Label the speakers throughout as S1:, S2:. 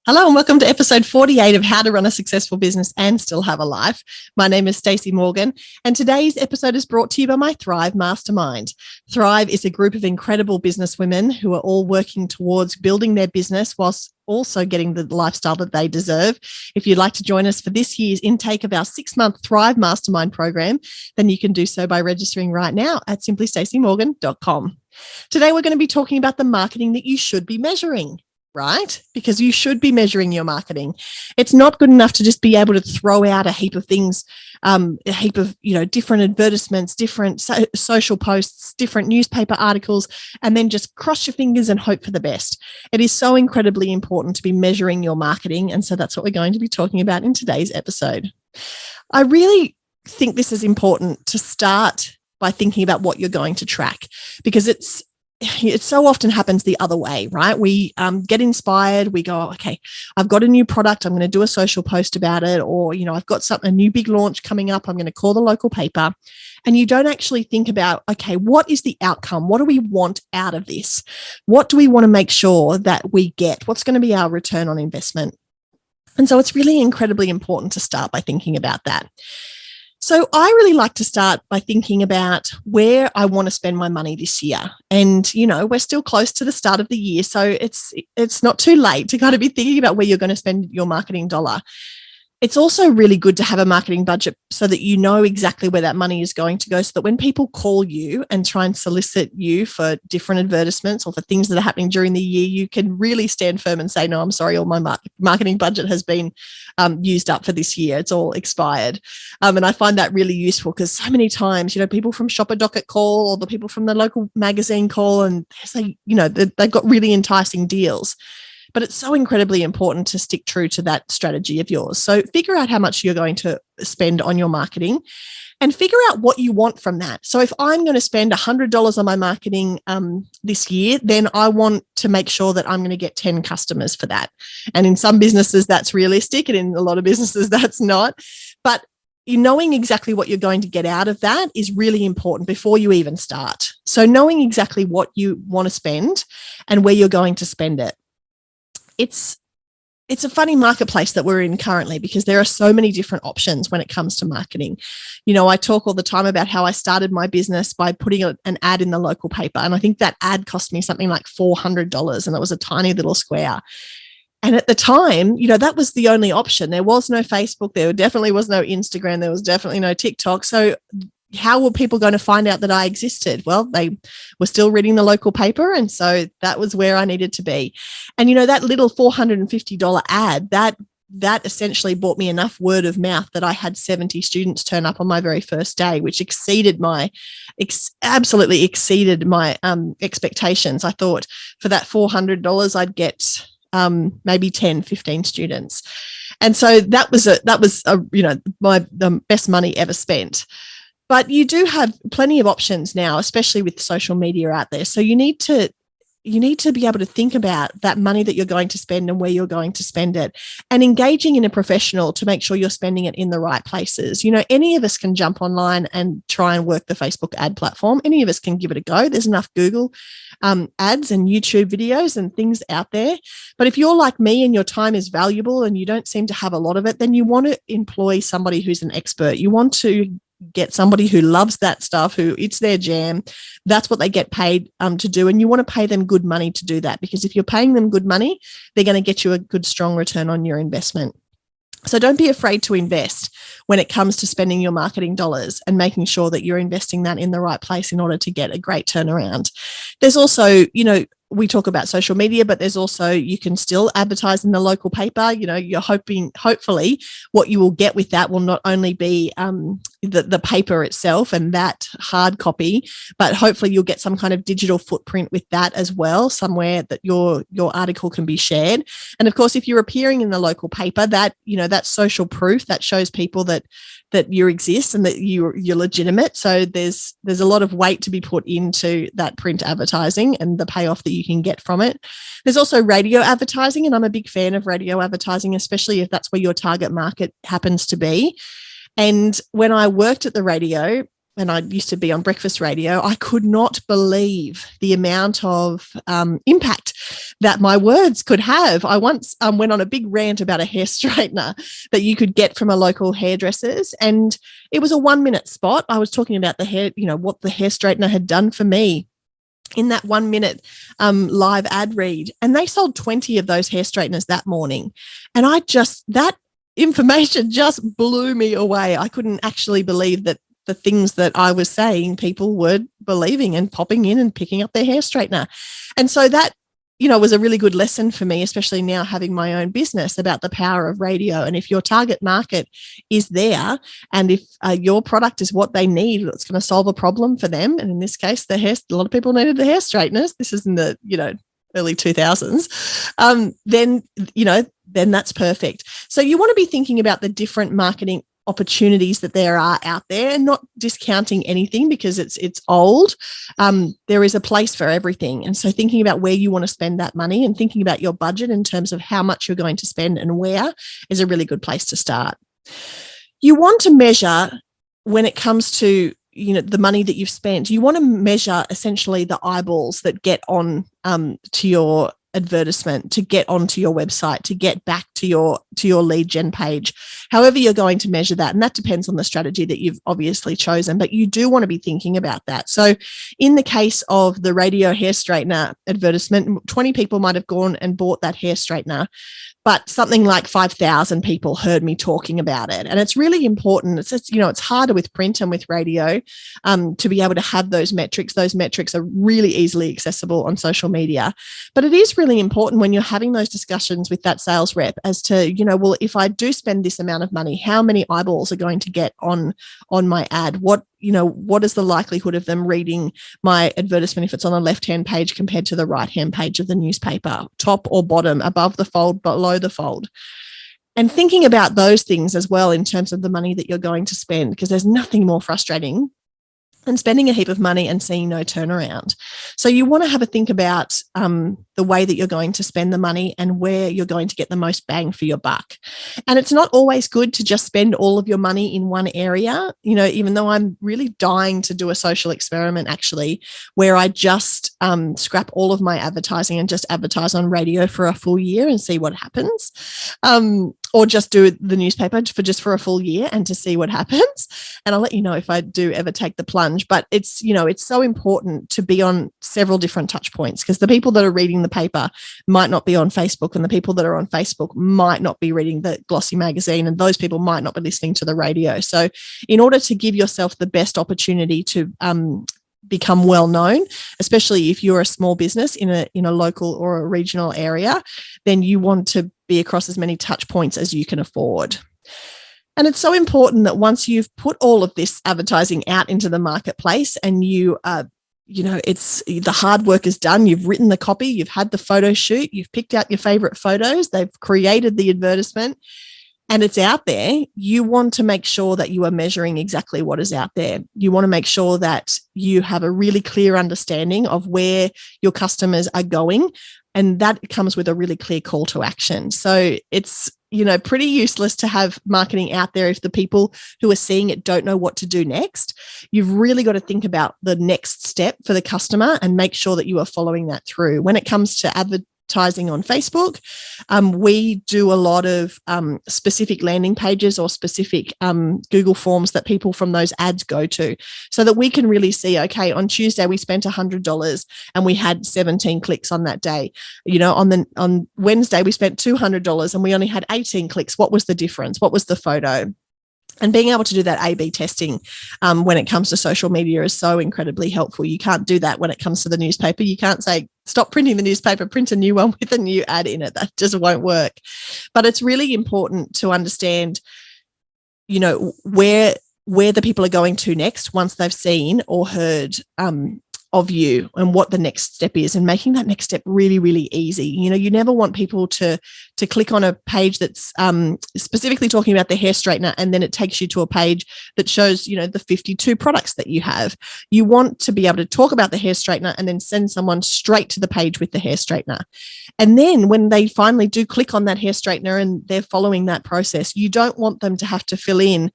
S1: Hello and welcome to episode 48 of How to Run a Successful Business and Still Have a Life. My name is Stacey Morgan, and today's episode is brought to you by my Thrive Mastermind. Thrive is a group of incredible businesswomen who are all working towards building their business whilst also getting the lifestyle that they deserve. If you'd like to join us for this year's intake of our 6-month Thrive Mastermind program, then you can do so by registering right now at simplystaceymorgan.com. Today, we're going to be talking about the marketing that you should be measuring. Right? Because you should be measuring your marketing. It's not good enough to just be able to throw out a heap of things, a heap of, different advertisements, different social posts, different newspaper articles, and then just cross your fingers and hope for the best. It is so incredibly important to be measuring your marketing. And so that's what we're going to be talking about in today's episode. I really think this is important to start by thinking about what you're going to track, because it so often happens the other way, right? We get inspired. We go, okay, I've got a new product. I'm going to do a social post about it. Or, I've got a new big launch coming up. I'm going to call the local paper. And you don't actually think about, okay, what is the outcome? What do we want out of this? What do we want to make sure that we get? What's going to be our return on investment? And so it's really incredibly important to start by thinking about that. So I really like to start by thinking about where I want to spend my money this year. And, we're still close to the start of the year, so it's not too late to kind of be thinking about where you're going to spend your marketing dollar. It's also really good to have a marketing budget so that you know exactly where that money is going to go, so that when people call you and try and solicit you for different advertisements or for things that are happening during the year, you can really stand firm and say, no, I'm sorry, all my marketing budget has been used up for this year. It's all expired. And I find that really useful because so many times, people from Shopper Docket call or the people from the local magazine call and say, they've got really enticing deals. But it's so incredibly important to stick true to that strategy of yours. So figure out how much you're going to spend on your marketing and figure out what you want from that. So if I'm going to spend $100 on my marketing this year, then I want to make sure that I'm going to get 10 customers for that. And in some businesses, that's realistic. And in a lot of businesses, that's not. But knowing exactly what you're going to get out of that is really important before you even start. So knowing exactly what you want to spend and where you're going to spend it. It's a funny marketplace that we're in currently because there are so many different options when it comes to marketing. I talk all the time about how I started my business by putting an ad in the local paper. And I think that ad cost me something like $400 and it was a tiny little square. And at the time, that was the only option. There was no Facebook. There definitely was no Instagram. There was definitely no TikTok. So how were people going to find out that I existed? Well, they were still reading the local paper. And so that was where I needed to be. And, that little $450 ad, that essentially bought me enough word of mouth that I had 70 students turn up on my very first day, which absolutely exceeded my expectations. I thought for that $400, I'd get maybe 10, 15 students. And so that was the best money ever spent. But you do have plenty of options now, especially with social media out there. So you need to be able to think about that money that you're going to spend and where you're going to spend it, and engaging in a professional to make sure you're spending it in the right places. Any of us can jump online and try and work the Facebook ad platform. Any of us can give it a go. There's enough Google ads and YouTube videos and things out there. But if you're like me and your time is valuable and you don't seem to have a lot of it, then you want to employ somebody who's an expert. You want to get somebody who loves that stuff, who it's their jam. That's what they get paid to do. And you want to pay them good money to do that, because if you're paying them good money, they're going to get you a good, strong return on your investment. So don't be afraid to invest when it comes to spending your marketing dollars and making sure that you're investing that in the right place in order to get a great turnaround. There's also, we talk about social media, but there's also, you can still advertise in the local paper. You're hopefully what you will get with that will not only be the paper itself and that hard copy, but hopefully you'll get some kind of digital footprint with that as well, somewhere that your article can be shared. And of course, if you're appearing in the local paper, that, that's social proof that shows people that you exist and that you're legitimate. So there's a lot of weight to be put into that print advertising and the payoff that you can get from it. There's also radio advertising, and I'm a big fan of radio advertising, especially if that's where your target market happens to be. And when I worked at the radio, and I used to be on breakfast radio, I could not believe the amount of impact that my words could have. I once went on a big rant about a hair straightener that you could get from a local hairdresser's, and it was a 1-minute spot. I was talking about the hair, what the hair straightener had done for me in that 1-minute live ad read. And they sold 20 of those hair straighteners that morning. And that information just blew me away. I couldn't actually believe that the things that I was saying, people were believing and popping in and picking up their hair straightener. And so that, was a really good lesson for me, especially now having my own business, about the power of radio. And if your target market is there, and if your product is what they need, it's going to solve a problem for them. And in this case, a lot of people needed the hair straighteners. This is in the, early 2000s. Then that's perfect. So you want to be thinking about the different marketing opportunities that there are out there, and not discounting anything because it's old. There is a place for everything. And so thinking about where you want to spend that money and thinking about your budget in terms of how much you're going to spend and where is a really good place to start. You want to measure, when it comes to the money that you've spent, you want to measure essentially the eyeballs that get on to your advertisement, to get onto your website, to get back to your lead gen page, however you're going to measure that. And that depends on the strategy that you've obviously chosen, but you do want to be thinking about that. So in the case of the radio hair straightener advertisement, 20 people might have gone and bought that hair straightener, but something like 5,000 people heard me talking about it. And it's really important. It's harder with print and with radio to be able to have those metrics. Those metrics are really easily accessible on social media. But it is really important when you're having those discussions with that sales rep as to, if I do spend this amount of money, how many eyeballs are going to get on my ad? What is the likelihood of them reading my advertisement if it's on the left-hand page compared to the right-hand page of the newspaper, top or bottom, above the fold, below the fold? And thinking about those things as well in terms of the money that you're going to spend, because there's nothing more frustrating than spending a heap of money and seeing no turnaround. So you want to have a think about the way that you're going to spend the money and where you're going to get the most bang for your buck. And it's not always good to just spend all of your money in one area, even though I'm really dying to do a social experiment actually, where I just scrap all of my advertising and just advertise on radio for a full year and see what happens. Or just do the newspaper for a full year and to see what happens. And I'll let you know if I do ever take the plunge. But it's so important to be on several different touch points, because the people that are reading the paper might not be on Facebook, and the people that are on Facebook might not be reading the glossy magazine, and those people might not be listening to the radio. So in order to give yourself the best opportunity to become well known, especially if you're a small business in a local or a regional area, then you want to be across as many touch points as you can afford. And it's so important that once you've put all of this advertising out into the marketplace and it's the hard work is done, you've written the copy, you've had the photo shoot, you've picked out your favorite photos, they've created the advertisement, and it's out there, you want to make sure that you are measuring exactly what is out there. You want to make sure that you have a really clear understanding of where your customers are going, and that comes with a really clear call to action. So it's, pretty useless to have marketing out there if the people who are seeing it don't know what to do next. You've really got to think about the next step for the customer and make sure that you are following that through. When it comes to advertising on Facebook, we do a lot of specific landing pages or specific Google forms that people from those ads go to, so that we can really see, okay, on Tuesday we spent $100 and we had 17 clicks on that day. On Wednesday we spent $200 and we only had 18 clicks. What was the difference? What was the photo? And being able to do that A/B testing when it comes to social media is so incredibly helpful. You can't do that when it comes to the newspaper. You can't say, stop printing the newspaper, print a new one with a new ad in it. That just won't work. But it's really important to understand, where the people are going to next once they've seen or heard of you, and what the next step is, and making that next step really, really easy. You never want people to click on a page that's specifically talking about the hair straightener, and then it takes you to a page that shows, the 52 products that you have. You want to be able to talk about the hair straightener and then send someone straight to the page with the hair straightener. And then when they finally do click on that hair straightener and they're following that process, you don't want them to have to fill in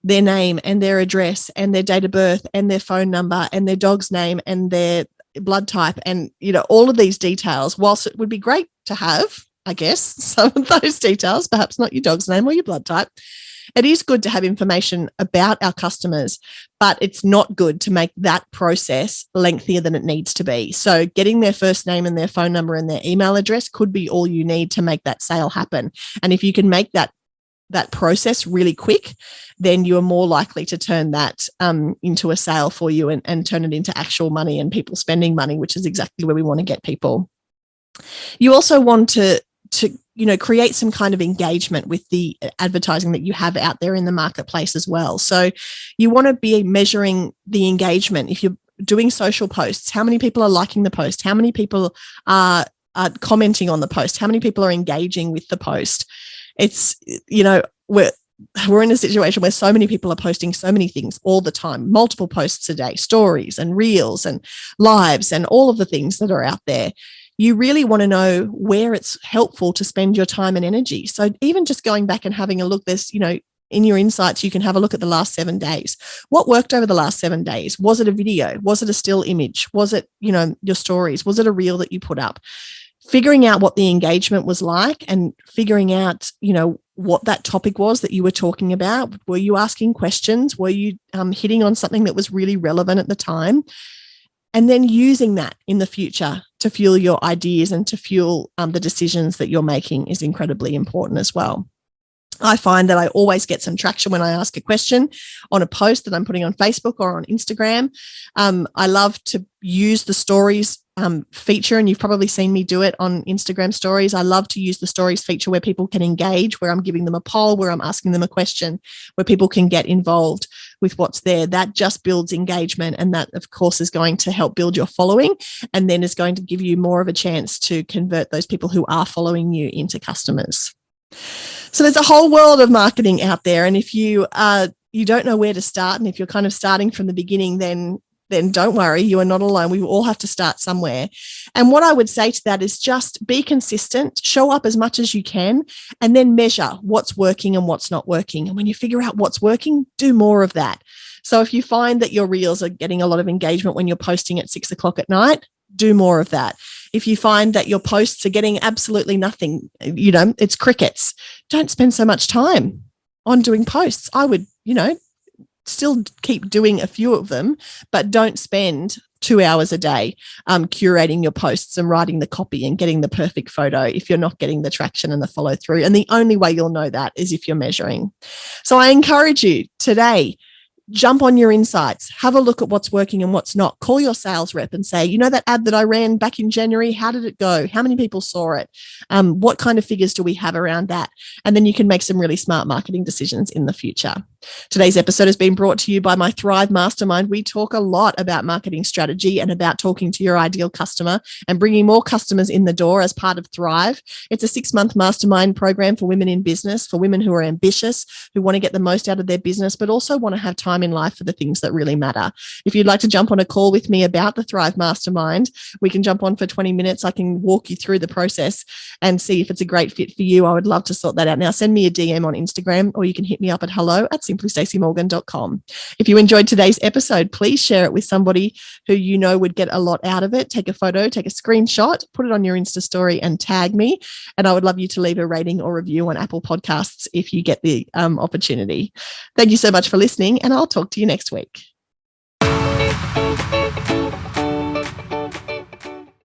S1: their name and their address and their date of birth and their phone number and their dog's name and their blood type, and, all of these details, whilst it would be great to have, I guess, some of those details, perhaps not your dog's name or your blood type, it is good to have information about our customers, but it's not good to make that process lengthier than it needs to be. So getting their first name and their phone number and their email address could be all you need to make that sale happen. And if you can make that process really quick, then you are more likely to turn that into a sale for you and turn it into actual money and people spending money, which is exactly where we want to get people. You also want to create some kind of engagement with the advertising that you have out there in the marketplace as well. So you want to be measuring the engagement. If you're doing social posts, how many people are liking the post? How many people are commenting on the post? How many people are engaging with the post? It's, we're in a situation where so many people are posting so many things all the time, multiple posts a day, stories and reels and lives and all of the things that are out there. You really want to know where it's helpful to spend your time and energy. So even just going back and having a look, there's, in your insights, you can have a look at the last 7 days. What worked over the last 7 days? Was it a video? Was it a still image? Was it, your stories? Was it a reel that you put up? Figuring out what the engagement was like and figuring out, what that topic was that you were talking about. Were you asking questions? Were you hitting on something that was really relevant at the time? And then using that in the future to fuel your ideas and to fuel the decisions that you're making is incredibly important as well. I find that I always get some traction when I ask a question on a post that I'm putting on Facebook or on Instagram. I love to use the stories feature, and you've probably seen me do it on Instagram stories. I love to use the stories feature where people can engage, where I'm giving them a poll, where I'm asking them a question, where people can get involved with what's there. That just builds engagement, and that, of course, is going to help build your following, and then is going to give you more of a chance to convert those people who are following you into customers. So there's a whole world of marketing out there, and if you don't know where to start, and if you're kind of starting from the beginning, then don't worry, you are not alone. We all have to start somewhere. And what I would say to that is just be consistent, show up as much as you can, and then measure what's working and what's not working. And when you figure out what's working, do more of that. So if you find that your reels are getting a lot of engagement when you're posting at 6 o'clock at night, do more of that. If you find that your posts are getting absolutely nothing, it's crickets, don't spend so much time on doing posts. I would, still keep doing a few of them, but don't spend 2 hours a day curating your posts and writing the copy and getting the perfect photo if you're not getting the traction and the follow through. And the only way you'll know that is if you're measuring. So I encourage you today, jump on your insights, have a look at what's working and what's not. Call your sales rep and say, that ad that I ran back in January, how did it go? How many people saw it? What kind of figures do we have around that? And then you can make some really smart marketing decisions in the future. Today's episode has been brought to you by my Thrive Mastermind. We talk a lot about marketing strategy and about talking to your ideal customer and bringing more customers in the door as part of Thrive. It's a 6-month mastermind program for women in business, for women who are ambitious, who want to get the most out of their business, but also want to have time in life for the things that really matter. If you'd like to jump on a call with me about the Thrive Mastermind, we can jump on for 20 minutes. I can walk you through the process and see if it's a great fit for you. I would love to sort that out. Now, send me a DM on Instagram, or you can hit me up at hello@simplystacymorgan.com. If you enjoyed today's episode, please share it with somebody who you know would get a lot out of it. Take a photo, take a screenshot, put it on your Insta story and tag me. And I would love you to leave a rating or review on Apple Podcasts if you get the opportunity. Thank you so much for listening, and I'll talk to you next week.